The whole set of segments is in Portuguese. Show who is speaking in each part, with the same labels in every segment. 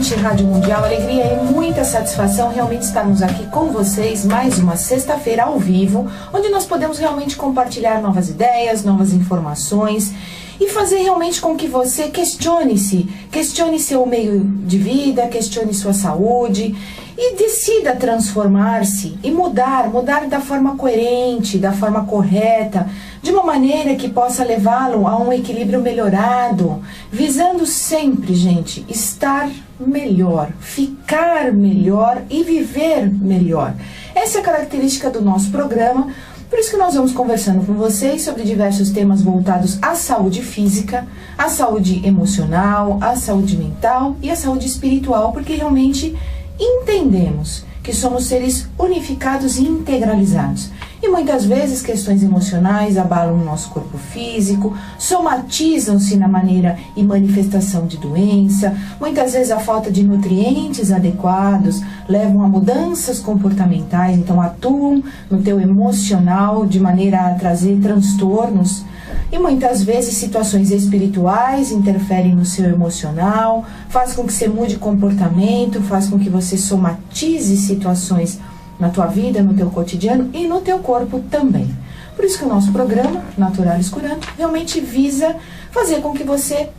Speaker 1: ouvinte Rádio Mundial, alegria e muita satisfação realmente estarmos aqui com vocês mais uma sexta-feira ao vivo, onde nós podemos realmente compartilhar novas ideias, novas informações e fazer realmente com que você questione-se, questione seu meio de vida, questione sua saúde e decida transformar-se e mudar da forma coerente, da forma correta, de uma maneira que possa levá-lo a um equilíbrio melhorado, visando sempre, gente, estar melhor, ficar melhor e viver melhor. Essa é a característica do nosso programa, por isso que nós vamos conversando com vocês sobre diversos temas voltados à saúde física, à saúde emocional, à saúde mental e à saúde espiritual, porque realmente entendemos que somos seres unificados e integralizados. E muitas vezes questões emocionais abalam o nosso corpo físico, somatizam-se na maneira e manifestação de doença, muitas vezes a falta de nutrientes adequados levam a mudanças comportamentais, então atuam no teu emocional de maneira a trazer transtornos. E muitas vezes situações espirituais interferem no seu emocional, faz com que você mude comportamento, faz com que você somatize situações na tua vida, no teu cotidiano e no teu corpo também. Por isso que o nosso programa, Naturalis Curando, realmente visa fazer com que você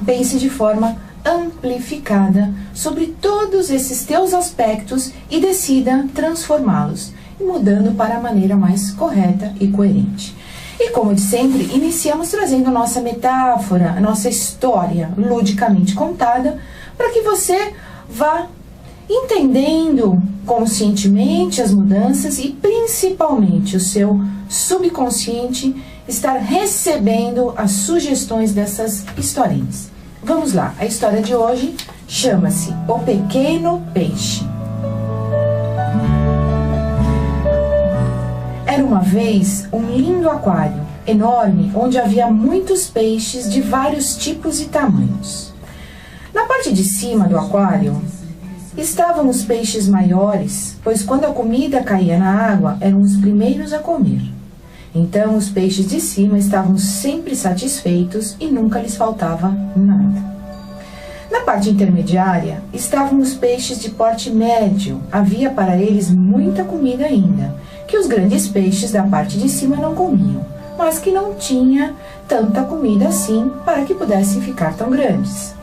Speaker 1: pense de forma amplificada sobre todos esses teus aspectos e decida transformá-los, mudando para a maneira mais correta e coerente. E como de sempre, iniciamos trazendo nossa metáfora, nossa história ludicamente contada, para que você vá entendendo conscientemente as mudanças e principalmente o seu subconsciente estar recebendo as sugestões dessas historinhas. Vamos lá, a história de hoje chama-se O Pequeno Peixe. Era uma vez um lindo aquário, enorme, onde havia muitos peixes de vários tipos e tamanhos. Na parte de cima do aquário estavam os peixes maiores, pois quando a comida caía na água, eram os primeiros a comer. Então os peixes de cima estavam sempre satisfeitos e nunca lhes faltava nada. Na parte intermediária estavam os peixes de porte médio, havia para eles muita comida ainda, que os grandes peixes da parte de cima não comiam, mas que não tinha tanta comida assim para que pudessem ficar tão grandes.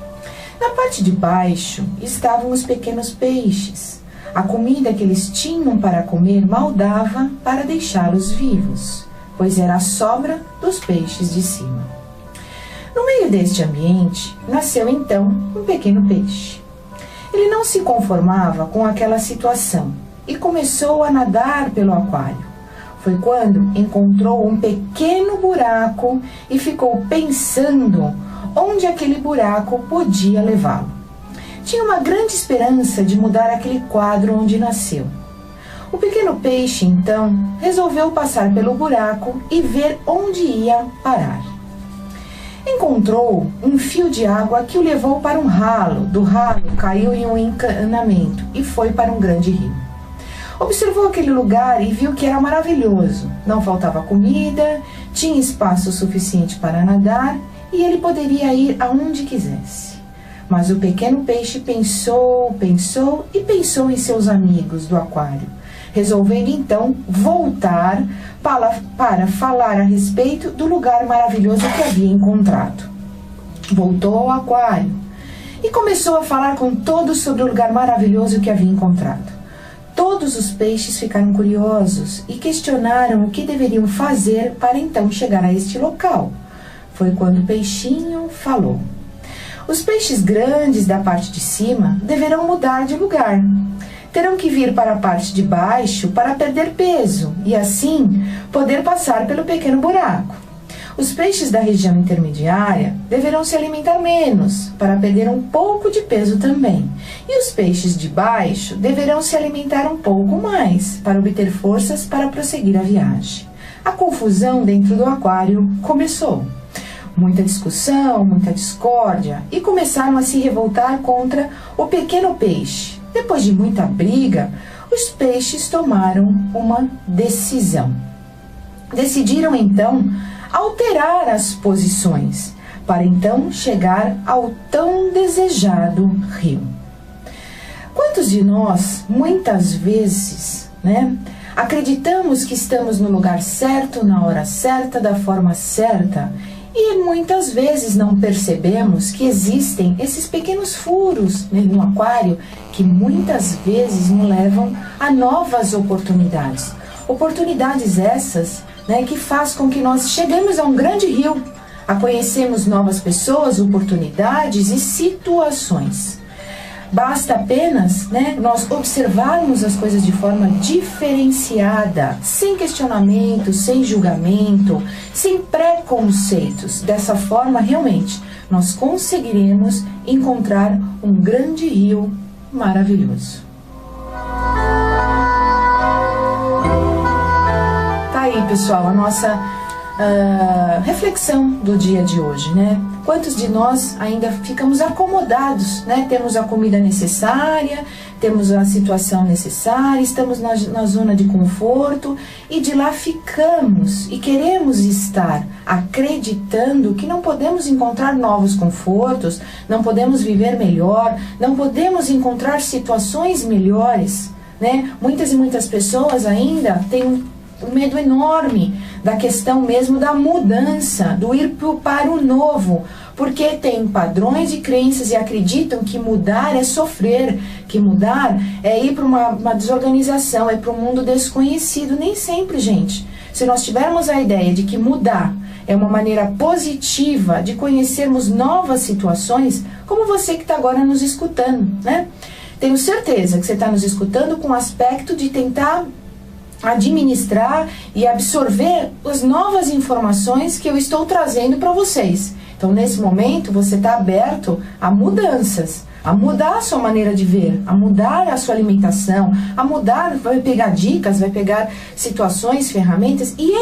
Speaker 1: Na parte de baixo estavam os pequenos peixes. A comida que eles tinham para comer mal dava para deixá-los vivos, pois era a sobra dos peixes de cima. No meio deste ambiente, nasceu então um pequeno peixe. Ele não se conformava com aquela situação e começou a nadar pelo aquário. Foi quando encontrou um pequeno buraco e ficou pensando onde aquele buraco podia levá-lo. Tinha uma grande esperança de mudar aquele quadro onde nasceu. O pequeno peixe, então, resolveu passar pelo buraco e ver onde ia parar. Encontrou um fio de água que o levou para um ralo. Do ralo caiu em um encanamento e foi para um grande rio. Observou aquele lugar e viu que era maravilhoso. Não faltava comida, tinha espaço suficiente para nadar e ele poderia ir aonde quisesse. Mas o pequeno peixe pensou em seus amigos do aquário, resolvendo então voltar para falar a respeito do lugar maravilhoso que havia encontrado. Voltou ao aquário e começou a falar com todos sobre o lugar maravilhoso que havia encontrado. Todos os peixes ficaram curiosos e questionaram o que deveriam fazer para então chegar a este local. Foi quando o peixinho falou: os peixes grandes da parte de cima deverão mudar de lugar. Terão que vir para a parte de baixo para perder peso e assim poder passar pelo pequeno buraco. Os peixes da região intermediária deverão se alimentar menos para perder um pouco de peso também. E os peixes de baixo deverão se alimentar um pouco mais para obter forças para prosseguir a viagem. A confusão dentro do aquário começou. Muita discussão, muita discórdia e começaram a se revoltar contra o pequeno peixe. Depois de muita briga, os peixes tomaram uma decisão. Decidiram então alterar as posições para então chegar ao tão desejado rio. Quantos de nós, muitas vezes, né, acreditamos que estamos no lugar certo, na hora certa, da forma certa, e muitas vezes não percebemos que existem esses pequenos furos, né, no aquário que muitas vezes nos levam a novas oportunidades. Oportunidades essas, né, que faz com que nós cheguemos a um grande rio, a conhecermos novas pessoas, oportunidades e situações. Basta apenas, né, nós observarmos as coisas de forma diferenciada, sem questionamento, sem julgamento, sem preconceitos. Dessa forma, realmente, nós conseguiremos encontrar um grande rio maravilhoso. Tá aí, pessoal, a nossa reflexão do dia de hoje, né? Quantos de nós ainda ficamos acomodados, né? Temos a comida necessária, temos a situação necessária, estamos na zona de conforto e de lá ficamos e queremos estar acreditando que não podemos encontrar novos confortos, não podemos viver melhor, não podemos encontrar situações melhores, né? Muitas e muitas pessoas ainda têm um medo enorme da questão mesmo da mudança, do ir para o novo, porque tem padrões de crenças e acreditam que mudar é sofrer, que mudar é ir para uma desorganização, é para um mundo desconhecido. Nem sempre, gente. Se nós tivermos a ideia de que mudar é uma maneira positiva de conhecermos novas situações, como você que está agora nos escutando, né? Tenho certeza que você está nos escutando com o aspecto de tentar administrar e absorver as novas informações que eu estou trazendo para vocês. Então, nesse momento, você está aberto a mudanças, a mudar a sua maneira de ver, a mudar a sua alimentação, a mudar, vai pegar dicas, vai pegar situações, ferramentas. E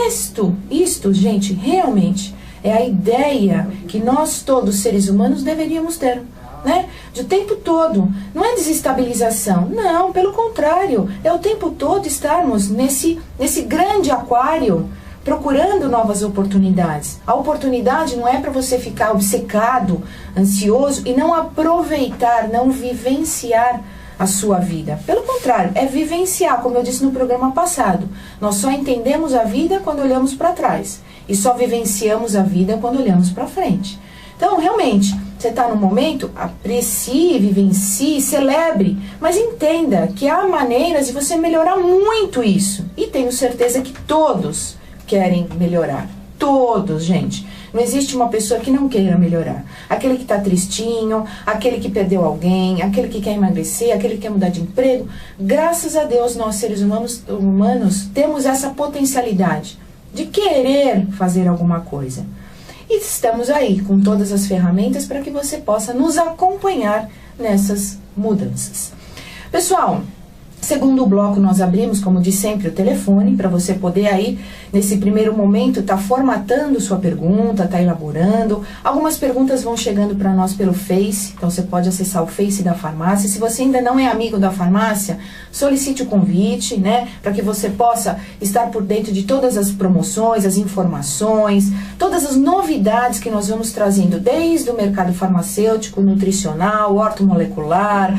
Speaker 1: isto, gente, realmente é a ideia que nós todos, seres humanos, deveríamos ter. Né? De o tempo todo, não é desestabilização, não, pelo contrário, é o tempo todo estarmos nesse grande aquário procurando novas oportunidades. A oportunidade não é para você ficar obcecado, ansioso e não aproveitar, não vivenciar a sua vida. Pelo contrário, é vivenciar, como eu disse no programa passado. Nós só entendemos a vida quando olhamos para trás e só vivenciamos a vida quando olhamos para frente. Então, realmente, você está no momento, aprecie, vivencie, celebre, mas entenda que há maneiras de você melhorar muito isso. E tenho certeza que todos querem melhorar. Todos, gente. Não existe uma pessoa que não queira melhorar. Aquele que está tristinho, aquele que perdeu alguém, aquele que quer emagrecer, aquele que quer mudar de emprego. Graças a Deus, nós seres humanos temos essa potencialidade de querer fazer alguma coisa. E estamos aí com todas as ferramentas para que você possa nos acompanhar nessas mudanças. Pessoal, segundo bloco nós abrimos, como de sempre, o telefone para você poder aí, nesse primeiro momento, estar formatando sua pergunta, estar elaborando. Algumas perguntas vão chegando para nós pelo Face, então você pode acessar o Face da farmácia. Se você ainda não é amigo da farmácia, solicite o convite, né, para que você possa estar por dentro de todas as promoções, as informações, todas as novidades que nós vamos trazendo, desde o mercado farmacêutico, nutricional, ortomolecular,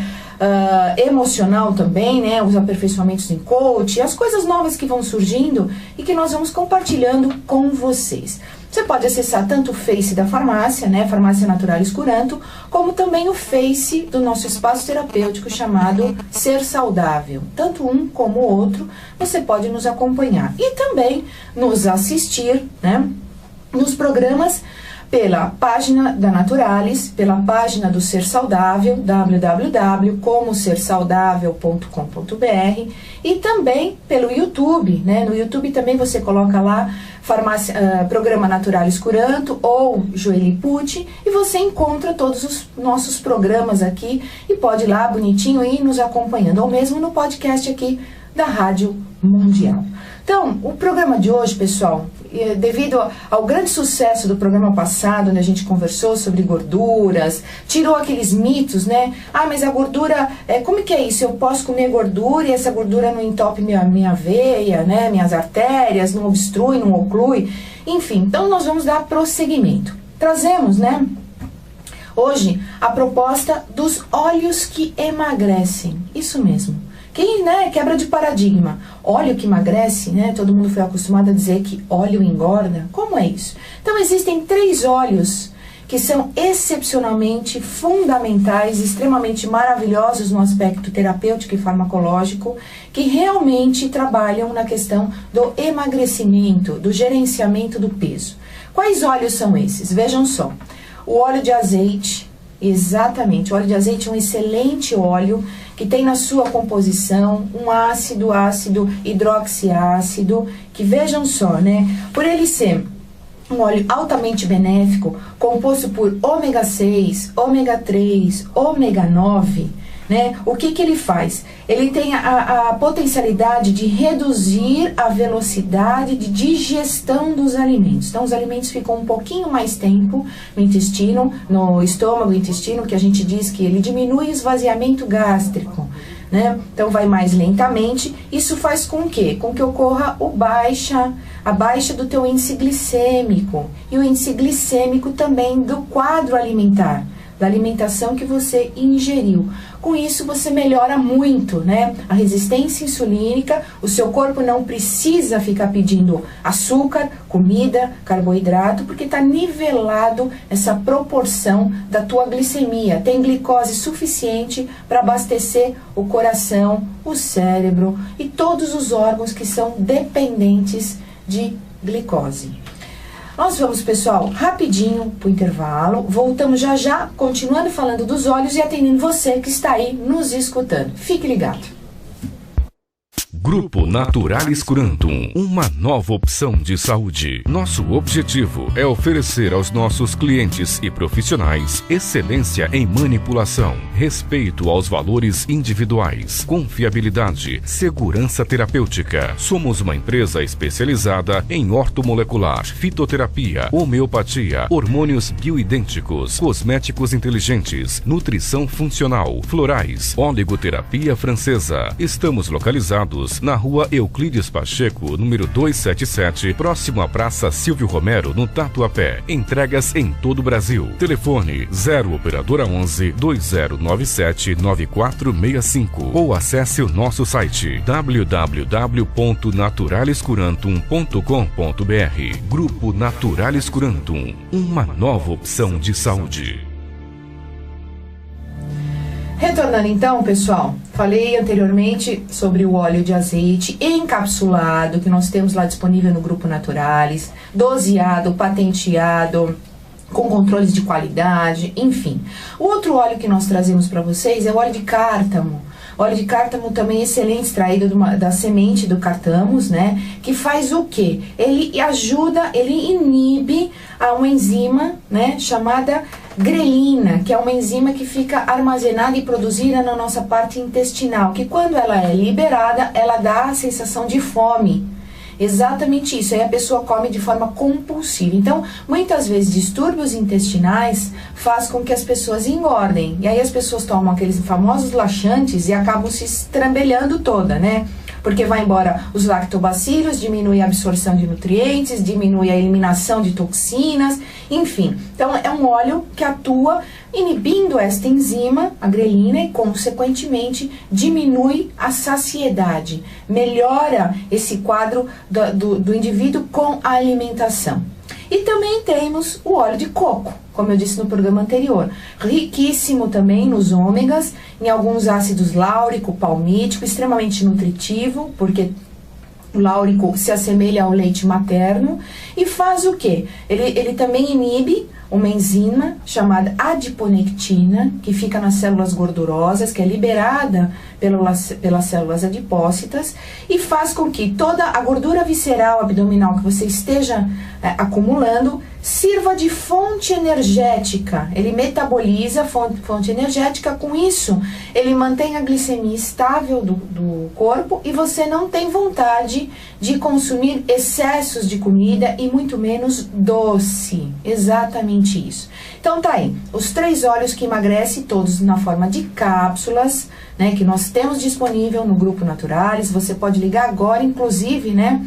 Speaker 1: emocional também, né, os aperfeiçoamentos em coach, as coisas novas que vão surgindo e que nós vamos compartilhando com vocês. Você pode acessar tanto o Face da farmácia, né, Farmácia Naturalis Curanto, como também o Face do nosso espaço terapêutico chamado Ser Saudável. Tanto um como o outro, você pode nos acompanhar e também nos assistir, né, nos programas pela página da Naturalis, pela página do Ser Saudável, www.comosersaudável.com.br, e também pelo YouTube, né? No YouTube também você coloca lá programa Naturalis Curanto ou Joeli Pucci e você encontra todos os nossos programas aqui e pode ir lá bonitinho e ir nos acompanhando, ou mesmo no podcast aqui da Rádio Mundial. Então, o programa de hoje, pessoal, devido ao grande sucesso do programa passado, onde a gente conversou sobre gorduras, tirou aqueles mitos, né? Ah, mas a gordura, como que é isso? Eu posso comer gordura e essa gordura não entope minha veia, né? Minhas artérias, não obstrui, não oclui. Enfim, então nós vamos dar prosseguimento. Trazemos, né, Hoje, a proposta dos óleos que emagrecem. Isso mesmo. Quem, né, quebra de paradigma. Óleo que emagrece, né? Todo mundo foi acostumado a dizer que óleo engorda. Como é isso? Então, existem 3 óleos que são excepcionalmente fundamentais, extremamente maravilhosos no aspecto terapêutico e farmacológico, que realmente trabalham na questão do emagrecimento, do gerenciamento do peso. Quais óleos são esses? Vejam só. O óleo de azeite, exatamente, o óleo de azeite é um excelente óleo que tem na sua composição um ácido hidroxiácido, que vejam só, né, por ele ser um óleo altamente benéfico, composto por ômega 6, ômega 3, ômega 9, né? O que que ele faz? Ele tem a potencialidade de reduzir a velocidade de digestão dos alimentos. Então, os alimentos ficam um pouquinho mais tempo no intestino, no estômago, intestino, que a gente diz que ele diminui o esvaziamento gástrico, né? Então, vai mais lentamente. Isso faz com que? Com que ocorra a baixa do teu índice glicêmico. E o índice glicêmico também do quadro alimentar, da alimentação que você ingeriu. Com isso, você melhora muito, né? A resistência insulínica, o seu corpo não precisa ficar pedindo açúcar, comida, carboidrato, porque está nivelado essa proporção da tua glicemia. Tem glicose suficiente para abastecer o coração, o cérebro e todos os órgãos que são dependentes de glicose. Nós vamos, pessoal, rapidinho pro intervalo. Voltamos já já, continuando falando dos óleos e atendendo você que está aí nos escutando. Fique ligado.
Speaker 2: Grupo Naturalis Curantum, uma nova opção de saúde. Nosso objetivo é oferecer aos nossos clientes e profissionais excelência em manipulação, respeito aos valores individuais, confiabilidade, segurança terapêutica. Somos uma empresa especializada em ortomolecular, fitoterapia, homeopatia, hormônios bioidênticos, cosméticos inteligentes, nutrição funcional, florais, oligoterapia francesa. Estamos localizados na rua Euclides Pacheco, número 277, próximo à Praça Silvio Romero, no Tatuapé. Entregas em todo o Brasil. Telefone 0 operadora 11 2097 9465 ou acesse o nosso site www.naturaliscurantum.com.br. Grupo Naturalis Curantum, uma nova opção de saúde.
Speaker 1: Retornando então, pessoal, falei anteriormente sobre o óleo de azeite encapsulado, que nós temos lá disponível no Grupo Naturalis, doseado, patenteado, com controles de qualidade, enfim. O outro óleo que nós trazemos para vocês é o óleo de cártamo. Óleo de cártamo também excelente, extraído da semente do cártamos, né? Que faz o quê? Ele ajuda, ele inibe uma enzima, né? Chamada grelina, que é uma enzima que fica armazenada e produzida na nossa parte intestinal, que quando ela é liberada, ela dá a sensação de fome. Exatamente isso, aí a pessoa come de forma compulsiva. Então, muitas vezes, distúrbios intestinais faz com que as pessoas engordem. E aí as pessoas tomam aqueles famosos laxantes e acabam se estrambelhando toda, né? Porque vai embora os lactobacilos, diminui a absorção de nutrientes, diminui a eliminação de toxinas, enfim. Então, é um óleo que atua inibindo esta enzima, a grelina, e, consequentemente, diminui a saciedade, melhora esse quadro do indivíduo com a alimentação. E também temos o óleo de coco, como eu disse no programa anterior, riquíssimo também nos ômegas, em alguns ácidos láurico, palmítico, extremamente nutritivo, porque o láurico se assemelha ao leite materno, e faz o quê? Ele também inibe uma enzima chamada adiponectina, que fica nas células gordurosas, que é liberada pelas células adipócitas, e faz com que toda a gordura visceral abdominal que você esteja acumulando sirva de fonte energética. Ele metaboliza a fonte energética, com isso ele mantém a glicemia estável do corpo e você não tem vontade de consumir excessos de comida e muito menos doce. Exatamente isso. Então tá aí, os 3 óleos que emagrecem, todos na forma de cápsulas, né, que nós temos disponível no Grupo Naturalis. Você pode ligar agora, inclusive, né,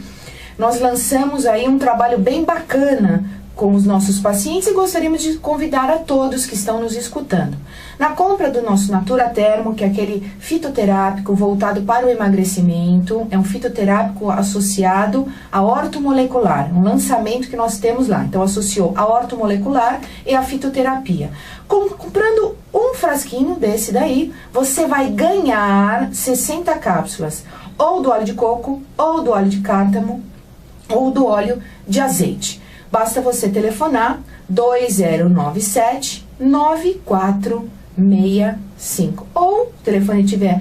Speaker 1: nós lançamos aí um trabalho bem bacana com os nossos pacientes e gostaríamos de convidar a todos que estão nos escutando. Na compra do nosso Natura Termo, que é aquele fitoterápico voltado para o emagrecimento, é um fitoterápico associado a ortomolecular, um lançamento que nós temos lá. Então, associou a ortomolecular e a fitoterapia. Comprando um frasquinho desse daí, você vai ganhar 60 cápsulas, ou do óleo de coco, ou do óleo de cártamo, ou do óleo de azeite. Basta você telefonar 2097-9465. Ou, o telefone estiver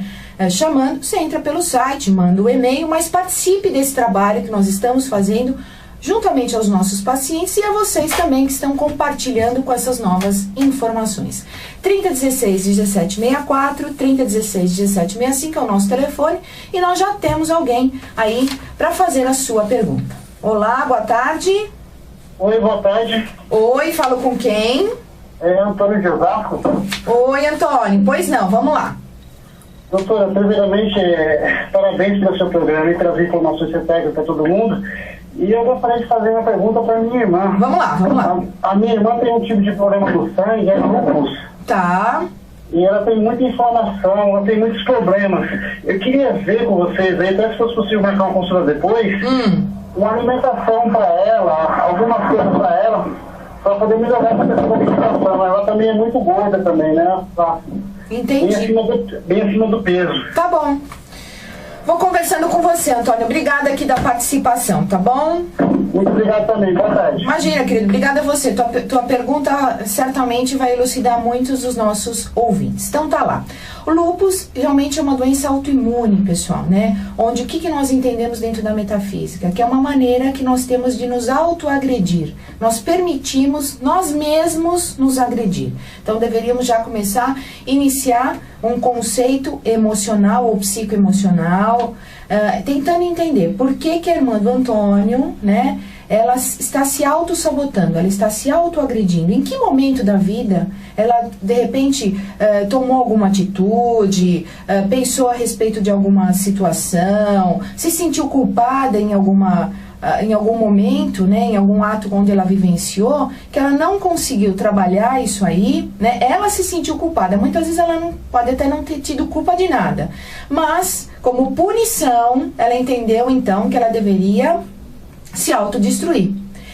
Speaker 1: chamando, você entra pelo site, manda o e-mail, mas participe desse trabalho que nós estamos fazendo juntamente aos nossos pacientes e a vocês também que estão compartilhando com essas novas informações. 3016-1764, 3016-1765 é o nosso telefone e nós já temos alguém aí para fazer a sua pergunta. Olá, boa tarde.
Speaker 3: Oi, boa tarde.
Speaker 1: Oi, falo com quem?
Speaker 3: É Antônio de Osasco.
Speaker 1: Oi, Antônio. Pois não, vamos lá.
Speaker 3: Doutora, primeiramente, parabéns pelo seu programa e trazer informações técnicas para todo mundo. E eu gostaria de fazer uma pergunta para minha irmã.
Speaker 1: Vamos lá, vamos lá.
Speaker 3: A minha irmã tem um tipo de problema do sangue, é lúpus.
Speaker 1: Tá.
Speaker 3: E ela tem muita inflamação, ela tem muitos problemas. Eu queria ver com vocês aí, até se fosse possível marcar uma consulta depois, uma alimentação para ela, algumas coisas para ela, para poder melhorar essa questão da alimentação. Ela também é muito gorda também, né?
Speaker 1: Entendi.
Speaker 3: Bem acima do peso.
Speaker 1: Tá bom. Vou conversando com você, Antônio. Obrigada aqui da participação, tá bom?
Speaker 3: Muito obrigado também. Boa tarde.
Speaker 1: Imagina, querido. Obrigada a você. Tua pergunta certamente vai elucidar muitos dos nossos ouvintes. Então tá lá. O lúpus realmente é uma doença autoimune, pessoal, né? Onde o que nós entendemos dentro da metafísica? Que é uma maneira que nós temos de nos autoagredir. Nós permitimos nós mesmos nos agredir. Então deveríamos já começar a iniciar um conceito emocional ou psicoemocional, tentando entender por que a irmã do Antônio, né, ela está se auto-sabotando, ela está se auto-agredindo. Em que momento da vida ela, de repente, tomou alguma atitude, pensou a respeito de alguma situação, se sentiu culpada em algum momento, né, em algum ato onde ela vivenciou, que ela não conseguiu trabalhar isso aí, né, ela se sentiu culpada. Muitas vezes ela não pode até não ter tido culpa de nada, mas como punição, ela entendeu então que ela deveria se autodestruir.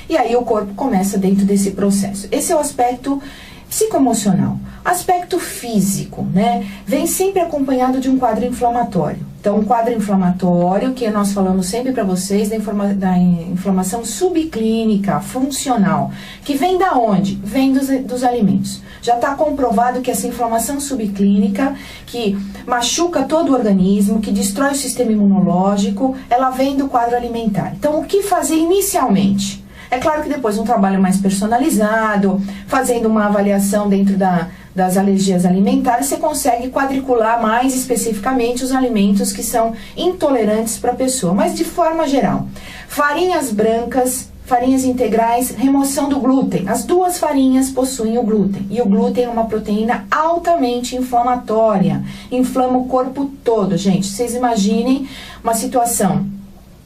Speaker 1: E aí o corpo começa dentro desse processo. Esse é o aspecto psicoemocional. Aspecto físico, né? Vem sempre acompanhado de um quadro inflamatório. Então, um quadro inflamatório, que nós falamos sempre para vocês, da inflamação subclínica, funcional, que vem da onde? Vem dos alimentos. Já está comprovado que essa inflamação subclínica, que machuca todo o organismo, que destrói o sistema imunológico, ela vem do quadro alimentar. Então, o que fazer inicialmente? É claro que depois um trabalho mais personalizado, fazendo uma avaliação dentro das alergias alimentares, você consegue quadricular mais especificamente os alimentos que são intolerantes para a pessoa. Mas de forma geral, farinhas brancas, farinhas integrais, remoção do glúten. As duas farinhas possuem o glúten. E o glúten é uma proteína altamente inflamatória. Inflama o corpo todo, gente. Vocês imaginem uma situação,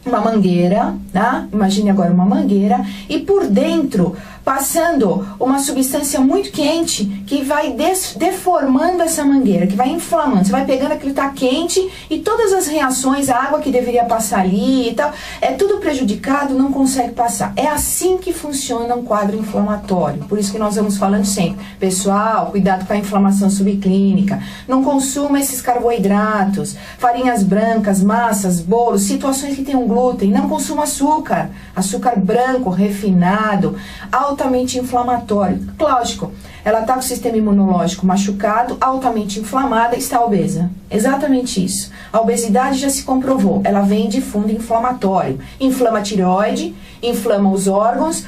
Speaker 1: uma mangueira, tá? Imagine agora uma mangueira e por dentro passando uma substância muito quente que vai deformando essa mangueira, que vai inflamando. Você vai pegando aquilo que está quente e todas as reações, a água que deveria passar ali e tal, é tudo prejudicado, não consegue passar. É assim que funciona um quadro inflamatório. Por isso que nós vamos falando sempre, pessoal, cuidado com a inflamação subclínica, não consuma esses carboidratos, farinhas brancas, massas, bolos, situações que tenham glúten, não consuma açúcar, açúcar branco, refinado, altamente inflamatório. Lógico, ela está com o sistema imunológico machucado, altamente inflamada, está obesa. Exatamente isso. A obesidade já se comprovou, ela vem de fundo inflamatório. Inflama a tireoide, inflama os órgãos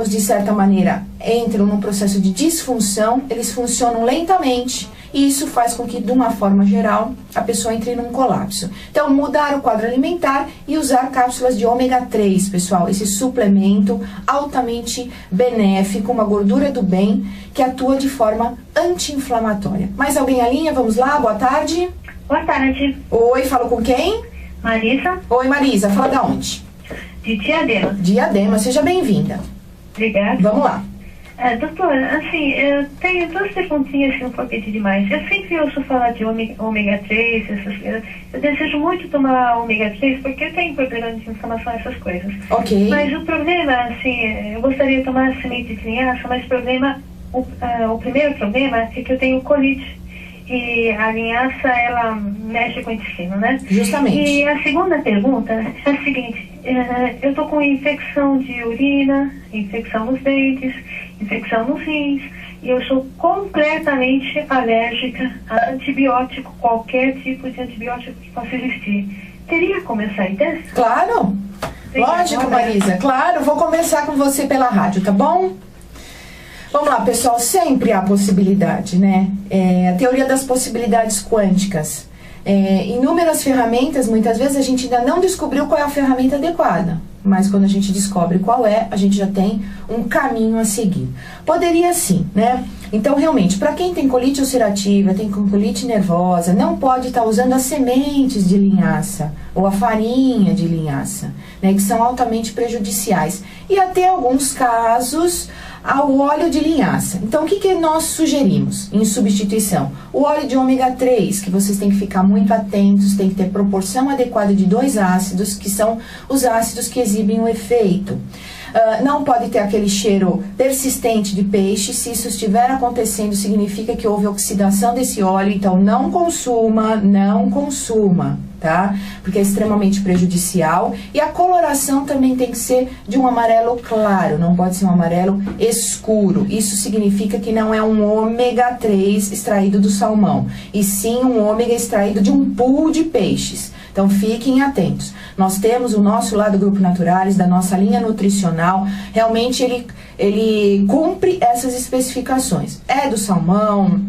Speaker 1: de certa maneira entram num processo de disfunção, eles funcionam lentamente e isso faz com que, de uma forma geral, a pessoa entre num colapso. Então, mudar o quadro alimentar e usar cápsulas de ômega 3, pessoal, esse suplemento altamente benéfico, uma gordura do bem, que atua de forma anti-inflamatória. Mais alguém à linha? Vamos lá, boa tarde.
Speaker 4: Boa tarde.
Speaker 1: Oi, falo com quem?
Speaker 4: Marisa.
Speaker 1: Oi, Marisa, fala da onde?
Speaker 4: De Diadema.
Speaker 1: Diadema, seja bem-vinda.
Speaker 4: Obrigada.
Speaker 1: Vamos lá.
Speaker 4: Doutora, assim, eu tenho 2 perguntinhas, se não for pedir demais. Eu sempre ouço falar de ômega 3, essas coisas. Eu desejo muito tomar ômega 3 porque eu tenho problema de inflamação, essas coisas.
Speaker 1: Ok.
Speaker 4: Mas o problema, assim, eu gostaria de tomar semente de linhaça, mas o primeiro problema é que eu tenho colite. E a linhaça, ela mexe com o intestino, né?
Speaker 1: Justamente.
Speaker 4: E a segunda pergunta é a seguinte, eu tô com infecção de urina, infecção nos dentes, infecção nos rins, e eu sou completamente alérgica a antibiótico, qualquer tipo de antibiótico que possa existir. Teria como eu sair dessa?
Speaker 1: Claro. Lógico, Marisa. Claro, vou começar com você pela rádio, tá bom? Vamos lá, pessoal, sempre há possibilidade, né? A teoria das possibilidades quânticas. Inúmeras ferramentas, muitas vezes a gente ainda não descobriu qual é a ferramenta adequada. Mas quando a gente descobre qual é, a gente já tem um caminho a seguir. Poderia sim, né? Então, realmente, para quem tem colite ulcerativa, tem colite nervosa, não pode estar usando as sementes de linhaça ou a farinha de linhaça, né? Que são altamente prejudiciais. E até alguns casos ao óleo de linhaça. Então, o que nós sugerimos em substituição? O óleo de ômega 3, que vocês têm que ficar muito atentos, tem que ter proporção adequada de 2 ácidos, que são os ácidos que exibem o efeito. Não pode ter aquele cheiro persistente de peixe. Se isso estiver acontecendo, significa que houve oxidação desse óleo, então não consuma, tá? Porque é extremamente prejudicial. E a coloração também tem que ser de um amarelo claro, não pode ser um amarelo escuro. Isso significa que não é um ômega 3 extraído do salmão, e sim um ômega extraído de um pool de peixes. Então fiquem atentos. Nós temos o nosso lado Grupo Naturalis, da nossa linha nutricional, realmente ele cumpre essas especificações. É do salmão,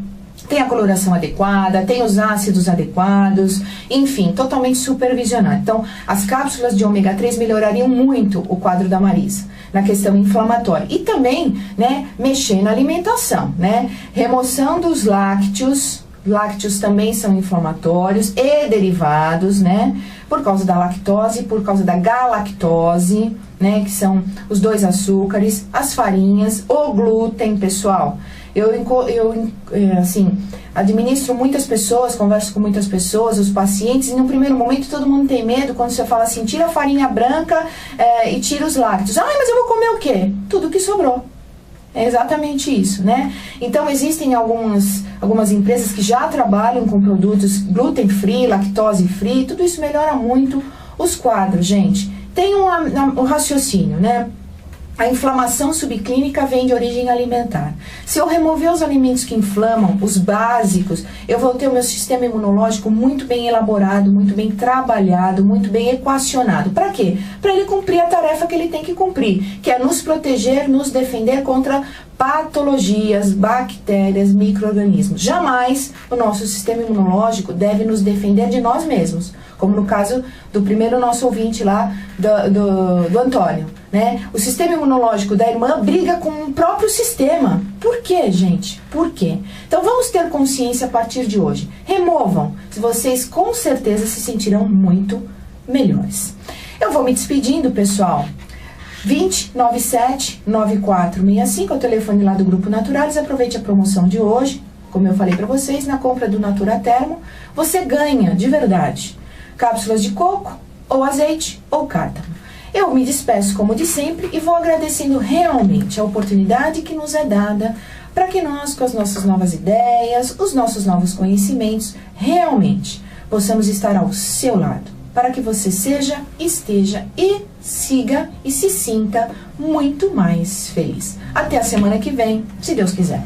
Speaker 1: tem a coloração adequada, tem os ácidos adequados, enfim, totalmente supervisionado. Então, as cápsulas de ômega 3 melhorariam muito o quadro da Marisa na questão inflamatória. E também, né, mexer na alimentação, né? Remoção dos lácteos. Lácteos também são inflamatórios e derivados, né? Por causa da lactose, por causa da galactose, né? Que são os 2 açúcares, as farinhas, o glúten, pessoal. Eu assim, administro muitas pessoas, converso com muitas pessoas, os pacientes, e no primeiro momento todo mundo tem medo quando você fala assim, tira a farinha branca e tira os lácteos. Ah, mas eu vou comer o quê? Tudo que sobrou. É exatamente isso, né? Então, existem algumas empresas que já trabalham com produtos gluten free, lactose free, tudo isso melhora muito os quadros, gente. Tem um raciocínio, né? A inflamação subclínica vem de origem alimentar. Se eu remover os alimentos que inflamam, os básicos, eu vou ter o meu sistema imunológico muito bem elaborado, muito bem trabalhado, muito bem equacionado. Para quê? Para ele cumprir a tarefa que ele tem que cumprir, que é nos proteger, nos defender contra patologias, bactérias, micro-organismos. Jamais o nosso sistema imunológico deve nos defender de nós mesmos, como no caso do primeiro nosso ouvinte lá, do Antônio, né? O sistema imunológico da irmã briga com o próprio sistema. Por quê, gente? Por quê? Então vamos ter consciência a partir de hoje. Removam, vocês com certeza se sentirão muito melhores. Eu vou me despedindo, pessoal. 2097-9465 é o telefone lá do Grupo Naturalis. Aproveite a promoção de hoje. Como eu falei para vocês, na compra do Natura Termo, você ganha, de verdade, cápsulas de coco, ou azeite, ou cártamo. Eu me despeço como de sempre e vou agradecendo realmente a oportunidade que nos é dada para que nós, com as nossas novas ideias, os nossos novos conhecimentos, realmente possamos estar ao seu lado, para que você seja, esteja e siga e se sinta muito mais feliz. Até a semana que vem, se Deus quiser.